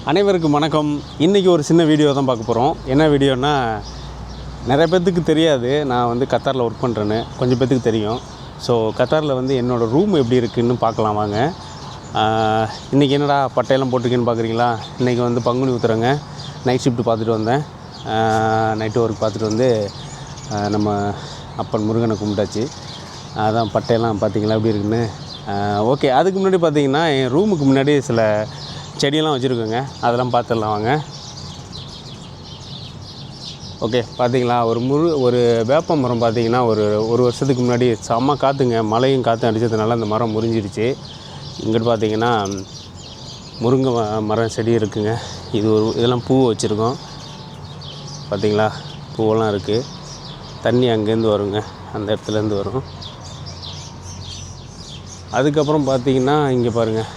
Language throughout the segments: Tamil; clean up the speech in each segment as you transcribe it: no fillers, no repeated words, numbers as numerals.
அனைவருக்கும் வணக்கம். இன்றைக்கி ஒரு சின்ன வீடியோ தான் பார்க்க போகிறோம். என்ன வீடியோனா, நிறைய பேர்த்துக்கு தெரியாது நான் வந்து கத்தாரில் ஒர்க் பண்ணுறேன்னு. கொஞ்சம் பேர்த்துக்கு தெரியும். ஸோ கத்தாரில் வந்து என்னோடய ரூம் எப்படி இருக்குதுன்னு பார்க்கலாம் வாங்க. இன்றைக்கி என்னடா பட்டையெல்லாம் போட்டிருக்கேன்னு பார்க்குறீங்களா? இன்றைக்கி வந்து பங்குனி உத்திரங்க. நைட் ஷிஃப்ட் பார்த்துட்டு வந்தேன். நைட்டு ஒர்க் பார்த்துட்டு வந்து நம்ம அப்பன் முருகனை கும்பிட்டாச்சு. அதான் பட்டையெல்லாம் பார்த்திங்களா எப்படி இருக்குன்னு. ஓகே, அதுக்கு முன்னாடி பார்த்திங்கன்னா என் ரூமுக்கு முன்னாடி சில செடியெல்லாம் வச்சுருக்கோங்க. அதெல்லாம் பார்த்துடலாம் வாங்க. ஓகே, பார்த்திங்களா ஒரு வேப்ப மரம் பார்த்திங்கன்னா ஒரு வருஷத்துக்கு முன்னாடி செம்ம காற்றுங்க. மழையும் காற்று அடித்ததுனால அந்த மரம் முறிஞ்சிடுச்சு. இங்கிட்டு பார்த்திங்கன்னா முருங்கை மரம் செடி இருக்குதுங்க. இதெல்லாம் பூ வச்சுருக்கோம். பார்த்திங்களா, பூவெல்லாம் இருக்குது. தண்ணி அங்கேருந்து வருங்க, அந்த இடத்துலேருந்து வரும். அதுக்கப்புறம் பார்த்திங்கன்னா இங்கே பாருங்கள்,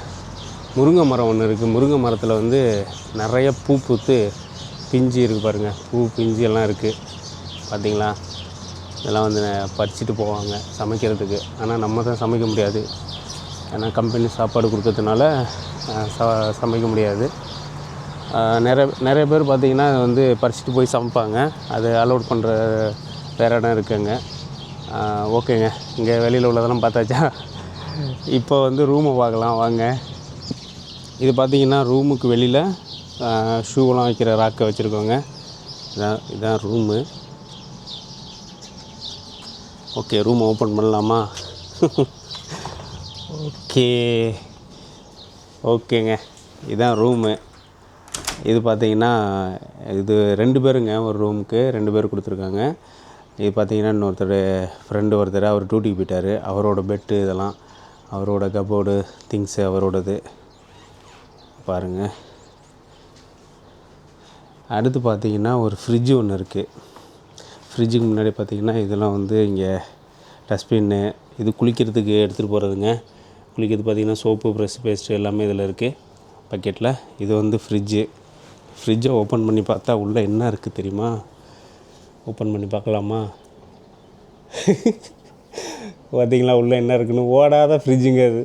முருங்கை மரம் ஒன்று இருக்குது. முருங்கை மரத்தில் வந்து நிறைய பூ பூத்து பிஞ்சு இருக்குது பாருங்கள். பூ பிஞ்சு எல்லாம் இருக்குது பார்த்திங்களா. இதெல்லாம் வந்து பறிச்சுட்டு போவாங்க சமைக்கிறதுக்கு. ஆனால் நம்ம தான் சமைக்க முடியாது, ஏன்னா கம்பெனி சாப்பாடு கொடுக்கறதுனால சமைக்க முடியாது. நிறைய பேர் பார்த்திங்கன்னா வந்து பறிச்சுட்டு போய் சமைப்பாங்க. அது அலோட் பண்ணுற வேறு இடம் இருக்குங்க. ஓகேங்க, இங்கே வெளியில் உள்ளதெல்லாம் பார்த்தாச்சா. இப்போ வந்து ரூமை பார்க்கலாம் வாங்க. இது பார்த்திங்கன்னா ரூமுக்கு வெளியில் ஷூவெலாம் வைக்கிற ராக்கை வச்சுருக்கோங்க. இதுதான் ரூமு. ஓகே, ரூம் ஓப்பன் பண்ணலாமா? ஓகேங்க, இதுதான் ரூமு. இது பார்த்திங்கன்னா இது 2 பேருங்க. ஒரு ரூமுக்கு 2 பேர் கொடுத்துருக்காங்க. இது பார்த்திங்கன்னா இன்னொருத்தர் ஃப்ரெண்டு ஒருத்தர், அவர் டியூட்டிக்கு போயிட்டார். அவரோட பெட்டு, இதெல்லாம் அவரோட கபோர்டு திங்ஸு அவரோடது பாருங்கள். அடுத்து பார்த்திங்கன்னா ஒரு ஃப்ரிட்ஜு ஒன்று இருக்குது. ஃப்ரிட்ஜுக்கு முன்னாடி பார்த்திங்கன்னா இதெல்லாம் வந்து இங்கே டஸ்ட்பின்னு, இது குளிக்கிறதுக்கு எடுத்துகிட்டு போகிறதுங்க. குளிக்கிறது பார்த்திங்கன்னா சோப்பு, ப்ரெஷ், பேஸ்ட்டு எல்லாமே இதில் இருக்குது பக்கெட்டில். இது வந்து ஃப்ரிட்ஜை ஓப்பன் பண்ணி பார்த்தா உள்ளே என்ன இருக்குது தெரியுமா? ஓப்பன் பண்ணி பார்க்கலாமா? பார்த்திங்களா உள்ளே என்ன இருக்குன்னு? ஓடாத ஃப்ரிட்ஜுங்க அது.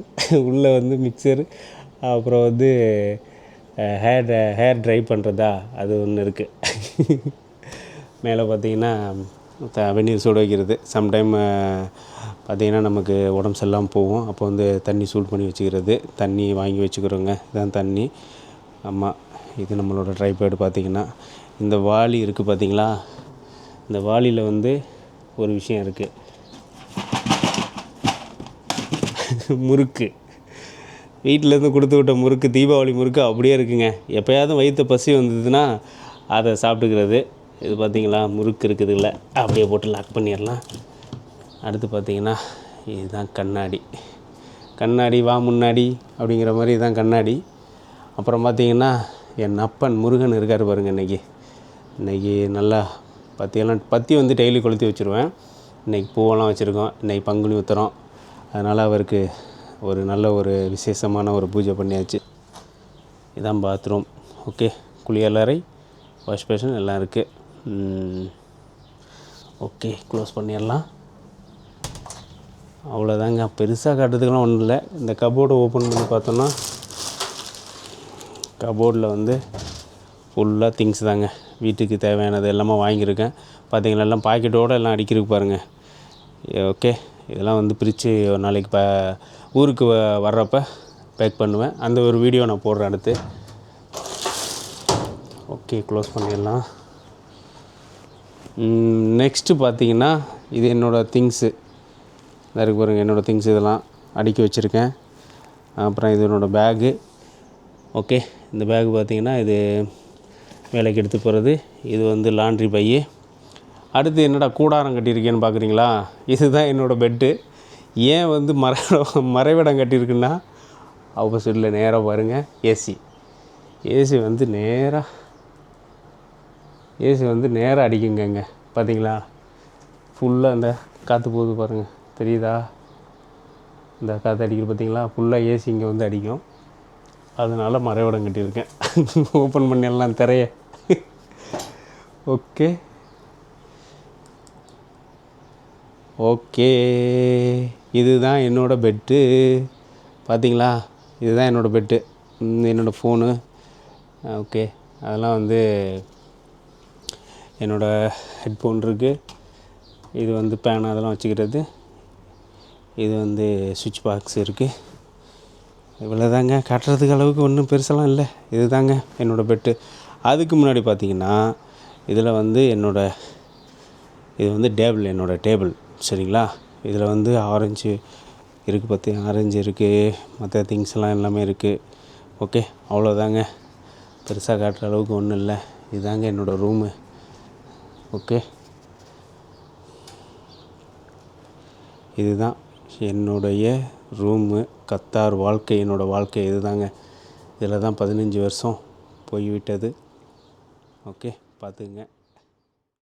உள்ளே வந்து மிக்சரு, அப்புறம் வந்து ஹேர் ட்ரை பண்ணுறதா அது ஒன்று இருக்குது. மேலே பார்த்திங்கன்னா வெந்நீர் சூடு வைக்கிறது. சம்டைம் பார்த்திங்கன்னா நமக்கு உடம்பு சரியில்லாமல் போகும். அப்போ வந்து தண்ணி சூடு பண்ணி வச்சுக்கிறது. தண்ணி வாங்கி வச்சுக்கிறோங்க. இதுதான் தண்ணி. ஆமாம், இது நம்மளோட ட்ரைபேடு. பார்த்திங்கன்னா இந்த வாளி இருக்குது பார்த்திங்களா. இந்த வாளியில் வந்து ஒரு விஷயம் இருக்குது, முறுக்கு. வீட்டிலேருந்து கொடுத்து விட்ட முறுக்கு, தீபாவளி முறுக்கு அப்படியே இருக்குங்க. எப்போயாவது வயிற்று பசி வந்ததுன்னா அதை சாப்பிட்டுக்கிறது. இது பார்த்திங்களா முறுக்கு இருக்குதுல்ல, அப்படியே போட்டு லாக் பண்ணிடலாம். அடுத்து பார்த்திங்கன்னா இதுதான் கண்ணாடி வா முன்னாடி அப்படிங்கிற மாதிரி இதுதான் கண்ணாடி. அப்புறம் பார்த்திங்கன்னா என் அப்பன் முருகன் இருக்கார் பாருங்கள். இன்றைக்கி நல்லா பற்றி வந்து டெய்லி கொளுத்தி வச்சுருவேன். இன்றைக்கி பூவெல்லாம் வச்சுருக்கோம். இன்றைக்கி பங்குனி உத்திரம், அதனால் அவருக்கு ஒரு நல்ல ஒரு விசேஷமான ஒரு பூஜை பண்ணியாச்சு. இதான் பாத்ரூம். ஓகே, குளியலறை, வாஷ் பேஷன் எல்லாம் இருக்குது. ஓகே, க்ளோஸ் பண்ணிடலாம். அவ்வளோதாங்க, பெருசாக காட்டுறதுக்கெலாம் ஒன்றும் இல்லை. இந்த கபோர்டை ஓப்பன் பண்ணி பார்த்தோன்னா கபோர்டில் வந்து ஃபுல்லாக திங்ஸ் தாங்க. வீட்டுக்கு தேவையானது எல்லாமே வாங்கியிருக்கேன். பார்த்திங்களா, எல்லாம் பாக்கெட்டோடு எல்லாம் அடிக்கிறதுக்கு பாருங்கள். ஓகே, இதெல்லாம் வந்து பிரித்து ஒரு நாளைக்கு ஊருக்கு வர்றப்போ பேக் பண்ணுவேன். அந்த ஒரு வீடியோ நான் போடுறேன் அடுத்து. ஓகே, க்ளோஸ் பண்ணிடலாம். நெக்ஸ்ட்டு பார்த்திங்கன்னா இது என்னோடய திங்ஸு இருக்கு பாருங்கள். என்னோடய திங்ஸ் இதெல்லாம் அடுக்கி வச்சுருக்கேன். அப்புறம் இது என்னோடய பேகு. ஓகே, இந்த பேகு பார்த்திங்கன்னா இது வேலைக்கு எடுத்து போகிறது. இது வந்து லாண்ட்ரி பை. அடுத்து என்னடா கூடாரம் கட்டியிருக்கேன்னு பார்க்குறீங்களா? இதுதான் என்னோடய பெட்டு. ஏன் வந்து மறைவிடம் கட்டியிருக்குன்னா, ஆப்போசிட்டில் நேராக பாருங்கள் ஏசி வந்து நேராக அடிக்குங்க. பார்த்திங்களா, ஃபுல்லாக அந்த காற்று போகுது பாருங்கள், தெரியுதா? இந்த காற்று அடிக்கிறது பார்த்திங்களா, ஃபுல்லாக ஏசி இங்கே வந்து அடிக்கும். அதனால் மறைவிடம் கட்டியிருக்கேன். ஓப்பன் பண்ணிடலாம் திரையை. ஓகே, இதுதான் என்னோடய பெட்டு. பார்த்திங்களா, இதுதான் என்னோடய பெட்டு. என்னோடய ஃபோனு, ஓகே, அதெல்லாம் வந்து என்னோடய ஹெட்ஃபோன் இருக்குது. இது வந்து பேனா அதெல்லாம் வச்சுக்கிறது. இது வந்து சுவிட்ச் பாக்ஸ் இருக்குது. இவ்வளோ தாங்க, காட்டுறதுக்கு அளவுக்கு ஒன்றும் பெருசெல்லாம் இல்லை. இது தாங்க என்னோடய பெட்டு. அதுக்கு முன்னாடி பார்த்திங்கன்னா இதில் வந்து இது வந்து என்னோடய டேபிள் சரிங்களா. இதில் வந்து ஆரஞ்சு இருக்குது, ஆரஞ்சு இருக்குது, மற்ற திங்ஸ்லாம் எல்லாமே இருக்குது. ஓகே, அவ்வளோதாங்க, பெருசாக காட்டுற அளவுக்கு ஒன்றும் இல்லை. இதுதாங்க என்னோடய ரூமு. ஓகே, இதுதான் என்னுடைய ரூமு. கத்தார் வாழ்க்கை, என்னோடய வாழ்க்கை இது தாங்க. இதில் தான் 15 வருஷம் போய்விட்டது. ஓகே, பார்த்துக்குங்க.